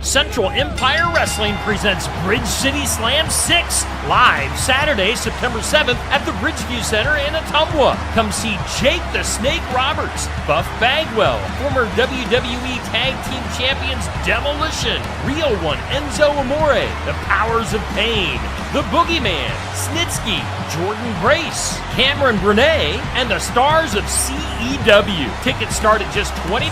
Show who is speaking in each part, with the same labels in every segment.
Speaker 1: Central Empire Wrestling presents Bridge City Slam 6 live Saturday, September 7th at the Bridgeview Center in Ottumwa. Come see Jake the Snake Roberts, Buff Bagwell, former WWE Tag Team Champions Demolition, Real One Enzo Amore, The Powers of Pain, The Boogeyman, Snitsky, Jordan Grace, Cameron Brennan, and the stars of CEW. Tickets start at just $20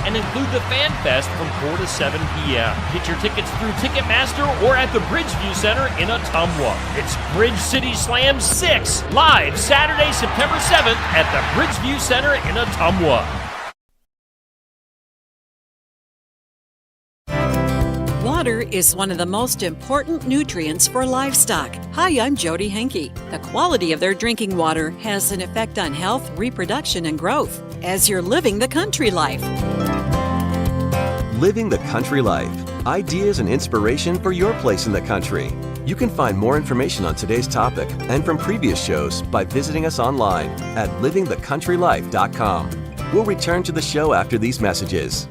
Speaker 1: and include the Fan Fest from 4 to 7 p.m. Get your tickets through Ticketmaster or at the Bridgeview Center in Ottumwa. It's Bridge City Slam 6, live Saturday, September 7th at the Bridgeview Center in Ottumwa.
Speaker 2: Water is one of the most important nutrients for livestock. Hi, I'm Jody Henke. The quality of their drinking water has an effect on health, reproduction, and growth as you're living the country life.
Speaker 3: Living the Country Life. Ideas and inspiration for your place in the country. You can find more information on today's topic and from previous shows by visiting us online at livingthecountrylife.com. We'll return to the show after these messages.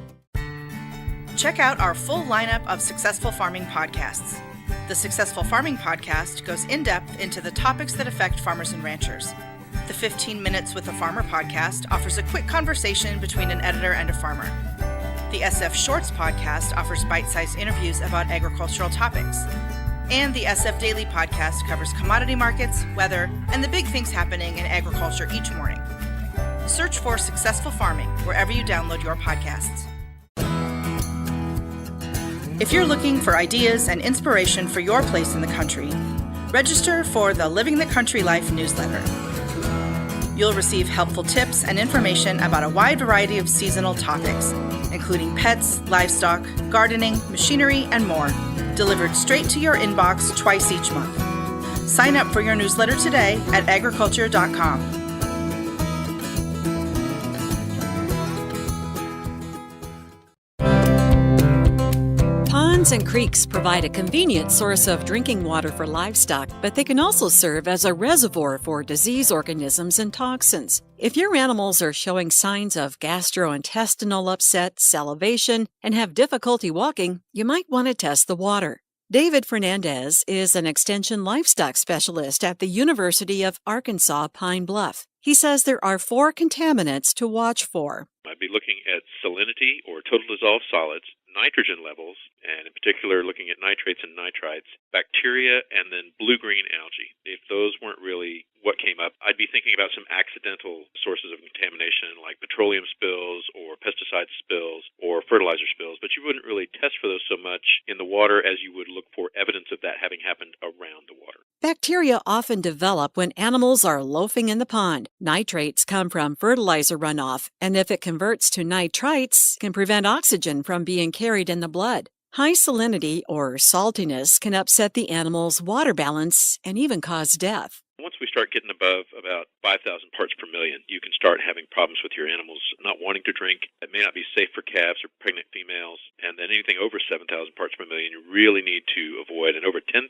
Speaker 4: Check out our full lineup of Successful Farming podcasts. The Successful Farming podcast goes in-depth into the topics that affect farmers and ranchers. The 15 Minutes with a Farmer podcast offers a quick conversation between an editor and a farmer. The SF Shorts podcast offers bite-sized interviews about agricultural topics. And the SF Daily podcast covers commodity markets, weather, and the big things happening in agriculture each morning. Search for Successful Farming wherever you download your podcasts. If you're looking for ideas and inspiration for your place in the country, register for the Living the Country Life newsletter. You'll receive helpful tips and information about a wide variety of seasonal topics, including pets, livestock, gardening, machinery, and more, delivered straight to your inbox twice each month. Sign up for your newsletter today at agriculture.com.
Speaker 2: Ponds and creeks provide a convenient source of drinking water for livestock, but they can also serve as a reservoir for disease organisms and toxins. If your animals are showing signs of gastrointestinal upset, salivation, and have difficulty walking, you might want to test the water. David Fernandez is an extension livestock specialist at the University of Arkansas Pine Bluff. He says there are 4 contaminants to watch for.
Speaker 5: I'd be looking at salinity or total dissolved solids, nitrogen levels, and in particular looking at nitrates and nitrites, bacteria, and then blue-green algae. If those weren't really what came up, I'd be thinking about some accidental sources of contamination like petroleum spills or pesticide spills or fertilizer spills, but you wouldn't really test for those so much in the water as you would look for evidence of that having happened around the water.
Speaker 2: Bacteria often develop when animals are loafing in the pond. Nitrates come from fertilizer runoff, and if it converts to nitrites, can prevent oxygen from being carried in the blood. High salinity or saltiness can upset the animal's water balance and even cause death.
Speaker 5: Once we start getting above about 5,000 parts per million, you can start having problems with your animals not wanting to drink. It may not be safe for calves or pregnant females. And then anything over 7,000 parts per million, you really need to avoid. And over 10,000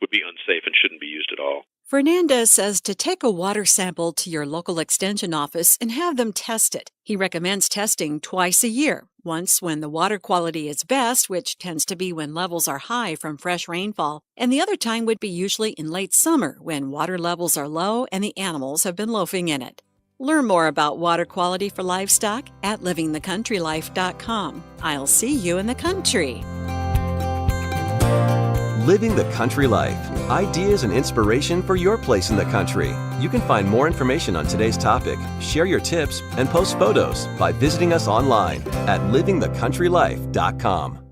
Speaker 5: would be unsafe and shouldn't be used at all.
Speaker 2: Fernandez says to take a water sample to your local extension office and have them test it. He recommends testing twice a year, once when the water quality is best, which tends to be when levels are high from fresh rainfall, and the other time would be usually in late summer when water levels are low and the animals have been loafing in it. Learn more about water quality for livestock at livingthecountrylife.com. I'll see you in the country.
Speaker 3: Living the Country Life. Ideas and inspiration for your place in the country. You can find more information on today's topic, share your tips, and post photos by visiting us online at livingthecountrylife.com.